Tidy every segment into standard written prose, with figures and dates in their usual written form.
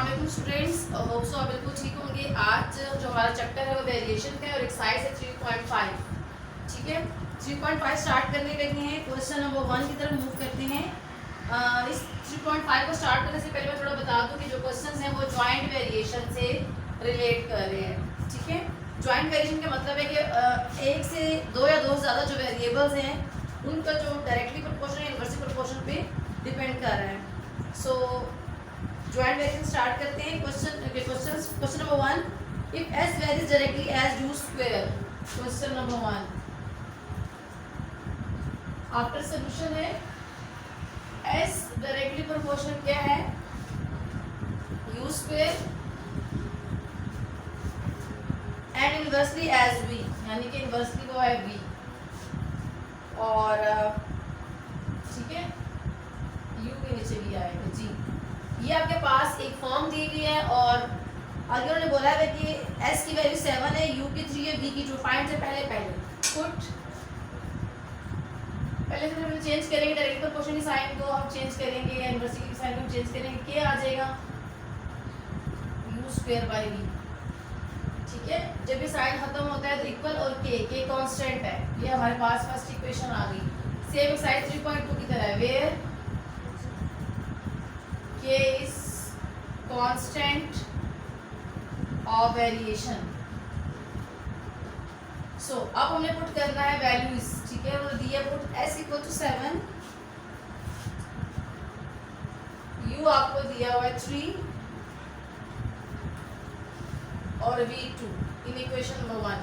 अस्सलाम students, hope so आप बिल्कुल ठीक होंगे। आज जो हमारा चैप्टर है वो वेरिएशन का है और एक्सरसाइज है 3.5। ठीक है, 3.5 स्टार्ट करने लगे हैं। क्वेश्चन नंबर 1 की तरफ मूव करते हैं। इस 3.5 को स्टार्ट करने से पहले मैं थोड़ा बता दूं कि जो क्वेश्चंस हैं वो जॉइंट वेरिएशन से रिलेट कर रहे हैं। ठीक है, जॉइंट वेरिएशन का मतलब है कि एक से दो या दो से ज़्यादा जो वेरिएबल्स हैं उनका जो डायरेक्टली प्रोपोर्शन या इनवर्सली प्रोपोर्शन पे डिपेंड कर रहा है। सो जॉइंट वेरिएशन स्टार्ट करते हैं। Question number 1, if s varies directly as u square. Question number 1 after solution है s डायरेक्टली प्रोपोर्शनल क्या है u square and inversely as v, यानी कि इनवर्सली वो है v। और ठीक है, u के नीचे v आएगा जी। ये आपके पास एक फॉर्म दी हुई है और आगे उन्होंने बोला है कि s की वैल्यू 7 है, u की 3 है, v की 2। फाइंड से पहले पुट पहले से हम चेंज करेंगे डायरेक्ट प्रोपोर्शन की साइन को, हम चेंज करेंगे या इनवर्सली की साइन को हम चेंज करेंगे। क्या आ जाएगा u स्क्वायर बाय v। ठीक है, जब ये साइन खत्म होता है तो इक्वल और k कांस्टेंट है। ये हमारे पास फर्स्ट इक्वेशन आ गई। सेम एक्सरसाइज 3.2 की तरह है, where k is constant of variation। So अब हमने पुट करना है वैल्यूज। ठीक है, उन्होंने दिया put s equal to 7, u आपको दिया हुआ है 3 और v 2 इन इक्वेशन नंबर 1।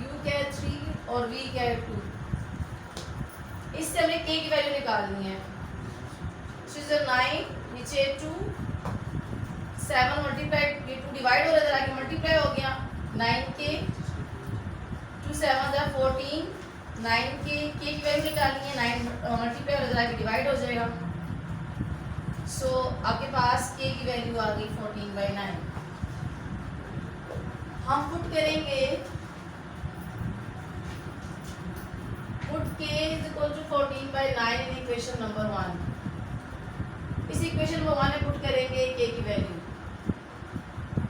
u क्या है 3 और v क्या है 2। इससे हमने k की वैल्यू निकालनी है। 9 नीचे 2, 7 मल्टीप्लाई 2 डिवाइड हो रहा है, आगे मल्टीप्लाई हो गया 9k, 2 7 14, 9k की वैल्यू निकालनी है, 9 मल्टीप्लाई हो रहा है, आगे डिवाइड हो जाएगा। सो आपके पास k की वैल्यू आ गई 14/9। हम पुट करेंगे put k is equal to 14/9 in equation number 1। इस इक्वेशन नंबर 1 में पुट करेंगे k की वैल्यू।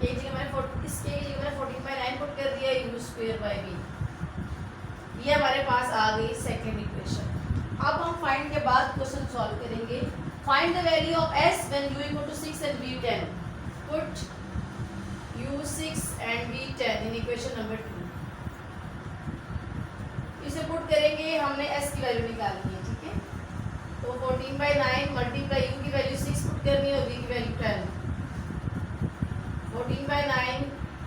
k की जगह मैंने इस k की जगह मैंने 14/9 पुट कर दिया, u स्क्वायर बाय v। ये हमारे पास आ गई सेकंड इक्वेशन। अब हम फाइंड के बाद क्वेश्चन सॉल्व करेंगे। Find the value of s when u equal to 6 and v 10। Put u 6 and v 10 in equation number 2। इसे पुट करेंगे, हमने s की वैल्यू निकालनी है। ठीक है, तो 14/9 मल्टीप्लाई u की वैल्यू 6 पुट करनी है और v की वैल्यू 10। 14/9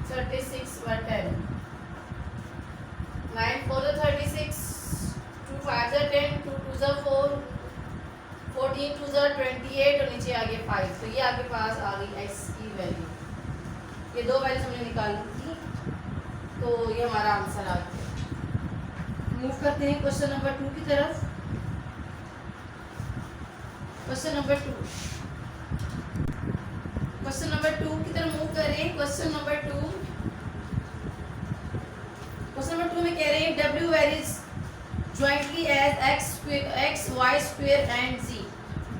36/10, 9 4 36, 2 5 10, 2 2 4, 14 2 28 और नीचे आ गया 5। तो ये आपके पास आ गई s की वैल्यू। ये दो वैल्यूज हमने निकाली थी, तो ये हमारा आंसर आ गया। मूव करते हैं क्वेश्चन नंबर 2 की तरफ। क्वेश्चन नंबर 2 की तरफ मूव कर रहे हैं। क्वेश्चन नंबर 2 में कह रहे हैं w varies jointly as x y square and z।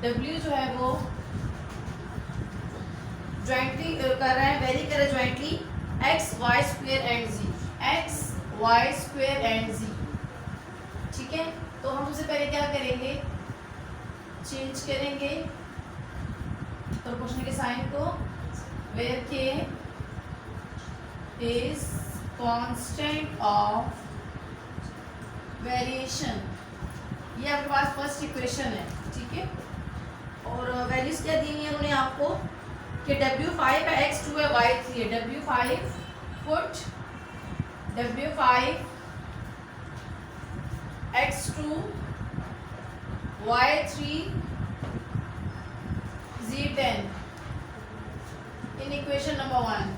w जो है वो जॉइंटली कर रहा है, वेरी कर रहा है jointly x y square and z, x y square and z। ठीक है, तो हम उससे पहले क्या करेंगे, चेंज करेंगे प्रोपोर्शन के साइन को, where k is constant of variation. ये आपके पास फर्स्ट इक्वेशन है। ठीक है, और वैल्यूज क्या दी हुई है उन्होंने आपको कि w5 है, x2 है, y3 है। w5 put w5 x2 y3 z10 इन इक्वेशन नंबर 1।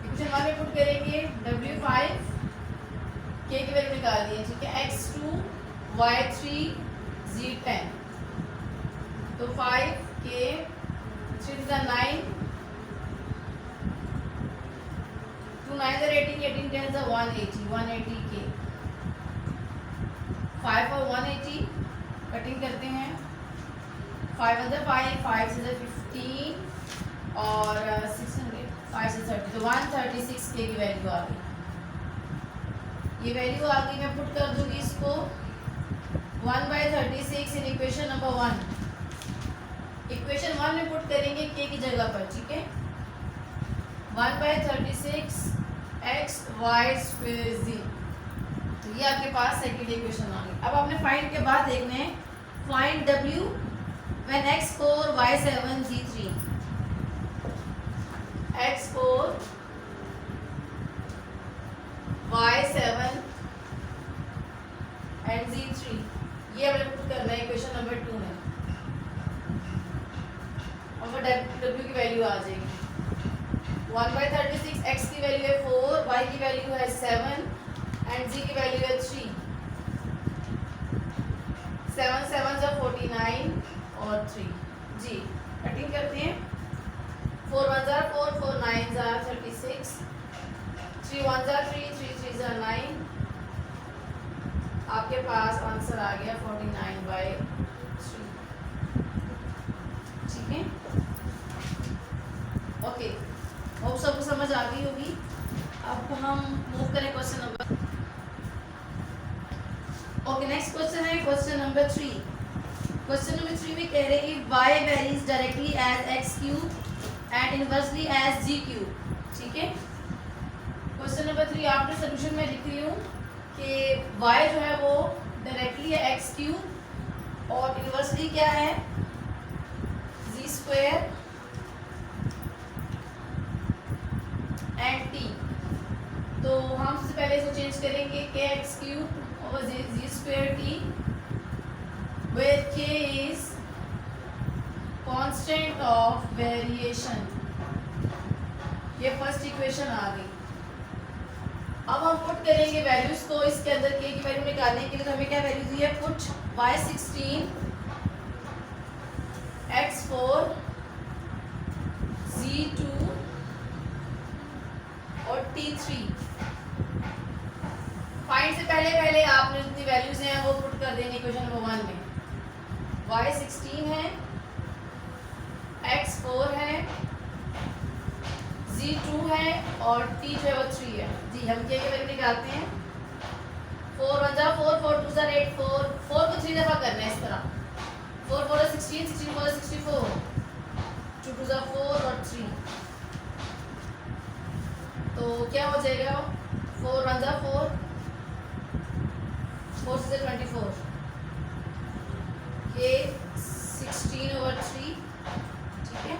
इक्वेशन 1 में पुट करेंगे w5 k की वैल्यू निकाल दी है। ठीक है, x2 y3 z10, तो 5k 3 9, 2 9 18, 18 10 180 k। 5 और 180 कटिंग करते हैं, 5 अंदर 5, 5 से 15 और 600, 5 से 30, तो 136 के की वैल्यू आ गई। ये वैल्यू आ गई, मैं पुट कर दूंगी इसको 1/36 इन इक्वेशन नंबर 1। इक्वेशन 1 में पुट करेंगे के की जगह पर, ठीक है। 1/36 x y स्क्वायर z, तो ये आपके पास सेकंड इक्वेशन आ गई। अब आपने फाइंड के बाद देखना है, find w when x 4 y 7 z 3, x 4 y 7 and z 3, ये हमने पुट करना है इक्वेशन नंबर 2 में, और w की वैल्यू आ जाएगी 1/36, x की वैल्यू है 4, y की वैल्यू है 7 एंड z की वैल्यू है 3। 7 7 जा 49 और 3 जी कटिंग करते हैं। 4 1 जा 4, 4 9 जा 36, 3 1 जा 3, 3 3 जा 9, आपके पास आंसर आ गया 49/3, ठीक है। ओके, होप सबको समझ आ गई होगी। अब हम मूव करें question number, okay next question है क्वेश्चन नंबर 3। क्वेश्चन नंबर 3 में कह रहे हैं y varies directly as x cube and inversely as g cube, ठीक है। क्वेश्चन नंबर 3 आफ्टर सोल्यूशन में लिख रही हूँ कि y जो है वो डायरेक्टली है x क्यूब और इनवर्सली क्या है z स्क्वायर एंड t, तो हम सबसे पहले इसे चेंज करेंगे के एक्स क्यूब और जी स्क्वायर टी, वेयर के इज कांस्टेंट ऑफ वेरिएशन। ये फर्स्ट इक्वेशन आ गई। अब हम पुट करेंगे वैल्यूज को इसके अंदर, के की वैल्यू निकालने के लिए, तो हमें क्या वैल्यू दी है, पुट y16 x4 z2 और t3। फाइंड से पहले आपने जितनी वैल्यूज हैं वो पुट कर देंगे इक्वेशन नंबर 1 में। y16 है, x4 है, z2 है और t जो है वो 3 है। जी हम क्या वैल्यू निकालते हैं, 4 1 जा 4, 4 2 जा 8, 4 को 3 दफा करना है इस तरह, 4 4 16, 16 4 64, 2 2 जा 4 और 3, तो क्या हो जाएगा, 4 1 जा 4, 4 से 24, ये 16/3, ठीक है।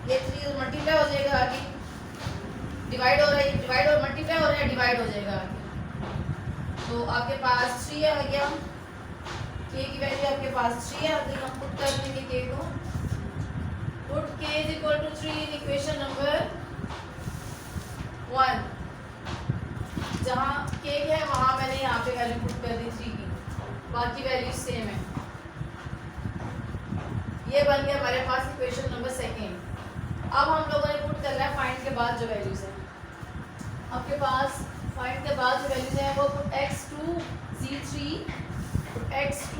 ये 3 मल्टीप्लाई हो जाएगा आगे, डिवाइड हो रहा है, डिवाइड और मल्टीप्लाई हो रहा है, डिवाइड हो जाएगा आगे, तो आपके पास 3 आ गया, के की वैल्यू आपके पास 3 आ गई। हम पुट कर देंगे के को, put K is equal to 3 in equation number 1। जहाँ के है वहाँ मैंने यहाँ पे वैल्यू पुट कर दी 3 की, बाकी वैल्यू सेम है। ये बन गया हमारे पास इक्वेशन नंबर 2। अब हम लोगों ने पुट करना है फाइंड के बाद जो वैल्यूज है, आपके पास फाइंड के बाद जो वैल्यूज है वो put x2 z3, x2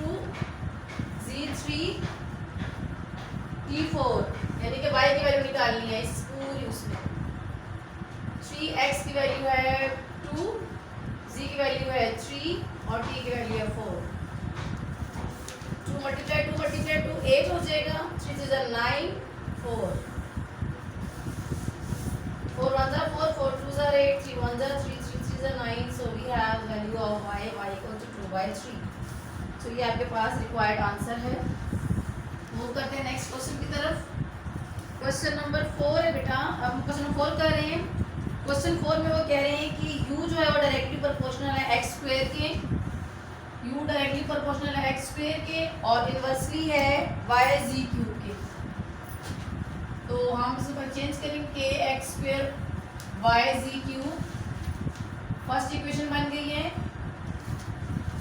z3 t4, यानी कि y की वैल्यू निकालनी है इस पूरी उसमें। 3x की वैल्यू है 2, z की वैल्यू है 3 और t की वैल्यू है 4। 2 मल्टीप्लाई 2 8 हो जाएगा, 3 से 9, 4 4 1 जा 4, 4 2 जा 8, 3 1 जा 3, 3 3 जा 9, so we have value of y equal to 2/3। तो ये आपके पास रिक्वायर्ड आंसर है। मूव करते हैं नेक्स्ट क्वेश्चन की तरफ। क्वेश्चन नंबर 4 है बेटा, अब हम क्वेश्चन नंबर 4 कर रहे हैं। क्वेश्चन 4 में वो कह रहे हैं कि u जो है वो डायरेक्टली प्रोपोर्शनल है x स्क्वायर के, u डायरेक्टली प्रोपोर्शनल है x स्क्वायर के और इनवर्सली है y z क्यूब के। तो हम इसे पर चेंज करेंगे x square y z cube, first equation बन गई है,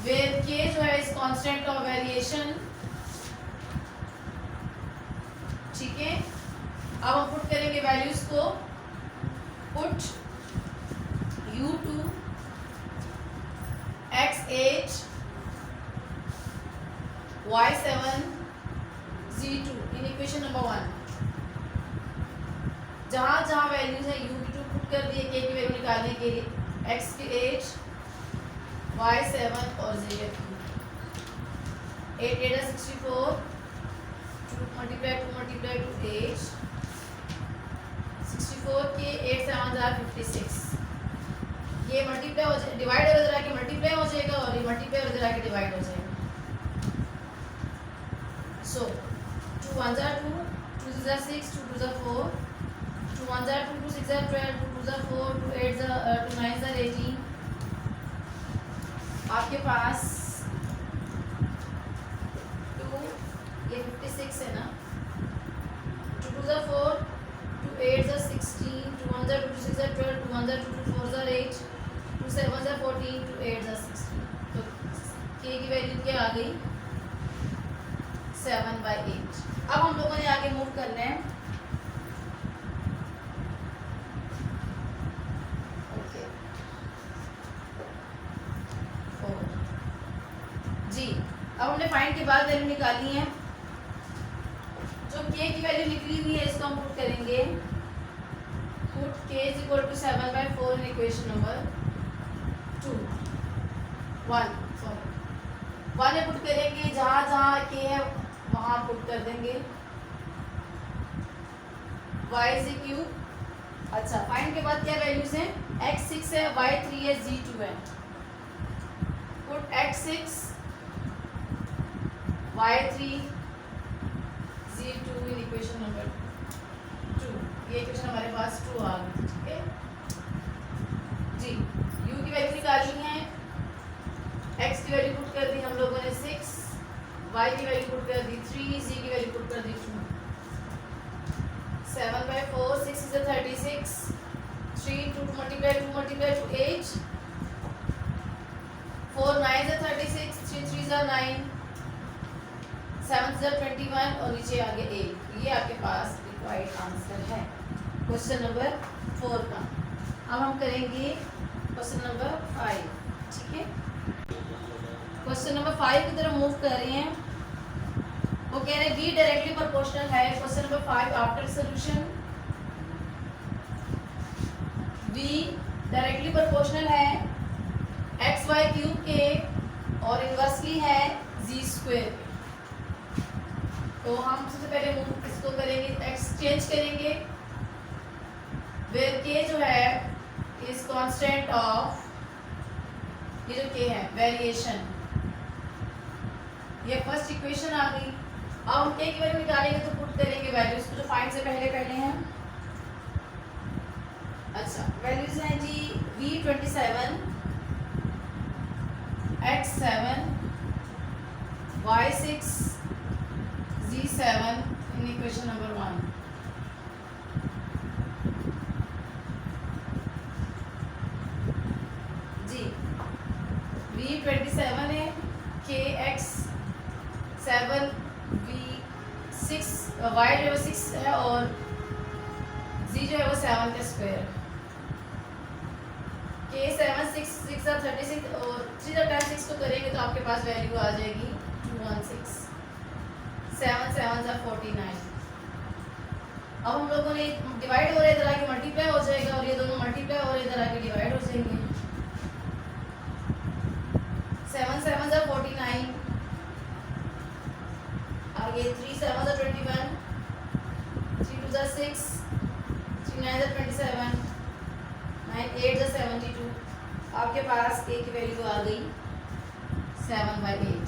वेयर k जो है इज कांस्टेंट ऑफ वेरिएशन, ठीक है। अब हम पुट करेंगे वैल्यूज को, put u2 x8 y7 z2 इन इक्वेशन नंबर 1। जहाँ जहाँ वैल्यूज है u की 2 पुट कर दिए k की वैल्यू निकालने के लिए, x की 8, y 7 और z की 8 8 is 64, 2 multiply 2 8, 64 के 8 7 are 56। ये मल्टीप्लाई हो जाए, डिवाइड और इधर आके मल्टीप्लाई हो जाएगा और ये मल्टीप्लाई और इधर आके डिवाइड हो जाएगा। सो 2 1 are 2, 2 6 are 6, 2 2 are 4, 2 1 are 2, 2 6 are 12, 2 2 are 4, 2 8 are 2 9 are 18। आपके पास 2 ये 56 है ना, 2 2 are 4, 2 8 are 16, 2 1 are 2, 2 6 are 12, 2 1 are 2, 2 4 are 8, 2 7 are 14, 2 8 are 16। तो k की वैल्यू क्या आ गई? 7/8। अब हम लोगों ने आगे मूव करना है। ओके जी, अब हमने फाइंड के बाद वैल्यू निकाली है। जो k की वैल्यू निकली हुई है इसको हम पुट करेंगे। Put k is equal to 7/4 in equation number 1 में पुट करेंगे। जहाँ जहाँ k है वहाँ पुट कर देंगे। y is cube. अच्छा, फाइंड के बाद क्या वैल्यूज हैं? x 6 है, y 3 है, z 2 है। पुट x 6 y 3 z 2 इन इक्वेशन नंबर 2। ये इक्वेशन हमारे पास 2 आ गई। ठीक है जी, u की वैल्यू निकालनी है। x की वैल्यू पुट कर दी हम लोगों ने 6, y की वैल्यू पुट कर दी 3, z की वैल्यू पुट कर दी 2। 7/4, 6 is 36, 3 2 multiply 2 8, 4 9 is 36, 3 3 is 9, 7 is 21 और नीचे आगे 8। ये आपके पास रिक्वायर्ड आंसर है क्वेश्चन नंबर 4 का। अब हम करेंगे क्वेश्चन नंबर 5। ठीक है, क्वेश्चन नंबर 5 की तरफ मूव कर रहे हैं। वो कह रहे हैं v डायरेक्टली प्रोपोर्शनल है। Question number 5 after solution v directly proportional है एक्स वाई क्यूब के और इनवर्सली है जी स्क्वायर। तो हम सबसे पहले मूव इसको करेंगे, एक्सचेंज करेंगे। वेयर के जो है इज कांस्टेंट ऑफ, ये जो के है वेरिएशन, ये फर्स्ट इक्वेशन आ गई। अब हम के की वैल्यू निकालेंगे तो पुट करेंगे वैल्यूज को जो फाइंड से पहले हैं। अच्छा, वैल्यूज हैं जी v27, x7, y6, z7 इन इक्वेशन नंबर 1। जी, v27 है, kx7, v6, y जो है वो 6 है और z जो है वो 7 का स्क्वायर। k7 6 6 36 और 3 टाइम्स 6 को करेंगे तो आपके पास वैल्यू आ जाएगी 216, 7 7 49। अब हम लोगों ने डिवाइड हो रहा है, इधर आके मल्टीप्लाई हो जाएगा और ये दोनों मल्टीप्लाई हो रहे हैं, इधर आके डिवाइड हो जाएंगे। 7 7 49, आगे 3 7 21, 3 2 6, 3 9 27, 9 8 72। आपके पास k की वैल्यू आ गई 7/8।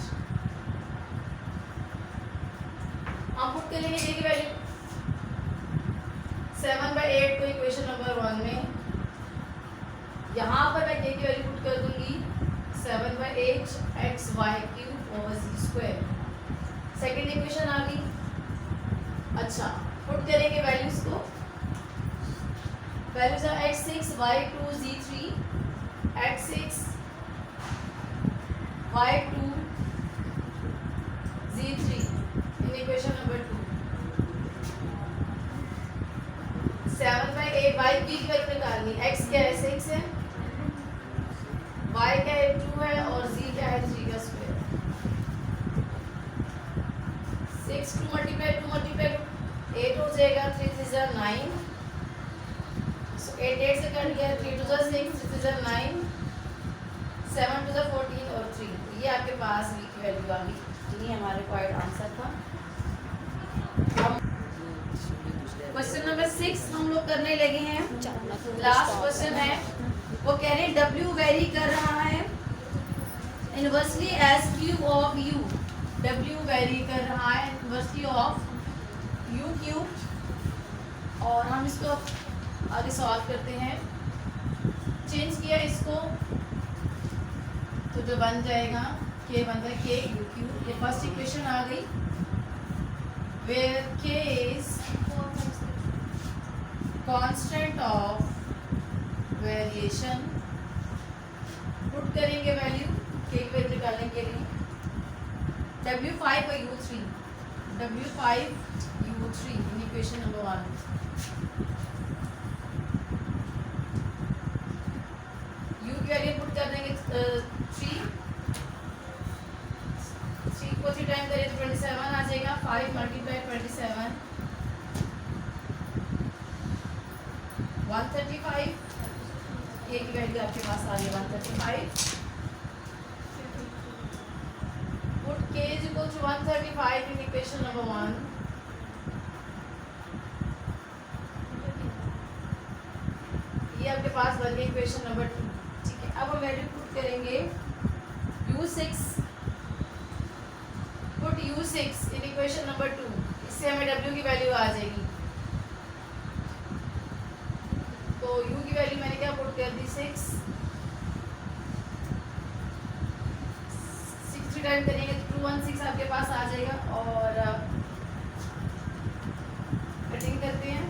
हम पुट करेंगे k की वैल्यू 7/8 को इक्वेशन नंबर 1 में। यहाँ पर मैं k की वैल्यू पुट कर दूंगी 7/8 xy cube over z square. Second equation आ गई। अच्छा, पुट करेंगे वैल्यूज को। Values are x6 y2 z3, x6 y2 z3 in equation number 2। 7/8 y की वैल्यू निकालनी। x क्या है 6 है, y क्या है 2 है और z क्या है 3 का स्क्वायर। 6 6 2 मल्टीप्लाई 8 हो जाएगा, 3 3 जा 9, सो 8 8 से कट गया, 3 2 जा 6, 3 3 जा 9, 7 2 जा 14 और 3, ये आपके पास v की वैल्यू आ गई। ये हमारे रिक्वायर्ड आंसर था। क्वेश्चन नंबर 6 हम लोग करने लगे हैं, लास्ट क्वेश्चन है। वो कह रहे हैं W वेरी कर रहा है inversely as cube of U, W vary कर रहा है इनवर्सली ऑफ U क्यूब, और हम इसको आगे सॉल्व करते हैं। चेंज किया इसको तो जो बन जाएगा k बन जाएगा k U क्यूब, ये फर्स्ट इक्वेशन आ गई, where k is constant of variation. Put करेंगे वैल्यू के की वैल्यू निकालने के लिए, W5 और U3, W5 U3 इन इक्वेशन नंबर 1। U की वैल्यू पुट कर देंगे 3 को 3 टाइम करें तो 27 आ जाएगा, 5 मल्टीप्लाई 27 135, ये की वैल्यू आपके पास आ गई 135। Put k is equal to 135 in equation number 1। ये आपके पास बन गई इक्वेशन नंबर 2, ठीक है। अब हम वैल्यू पुट करेंगे u6, पुट u6 इन इक्वेशन नंबर 2, इससे हमें w की वैल्यू आ जाएगी। तो u की वैल्यू मैंने क्या पुट कर दी 6 टाइम करेंगे तो 216 आपके पास आ जाएगा, और कटिंग करते हैं।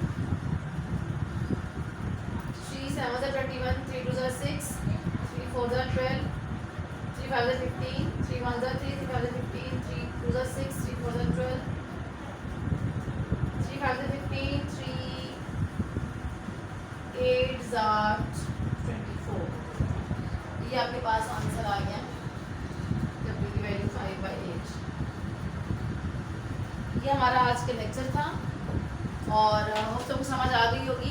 3 7 21, 3 2 6, 3 4 12, 3 5 15, 3 1 3, 3 5 15, 3 2 6, 3 4 12, 3 5 15, 3 8 24। ये आपके पास आंसर आ गया, W की वैल्यू 5/8। ये हमारा आज का लेक्चर था, और हम सबको समझ आ गई होगी।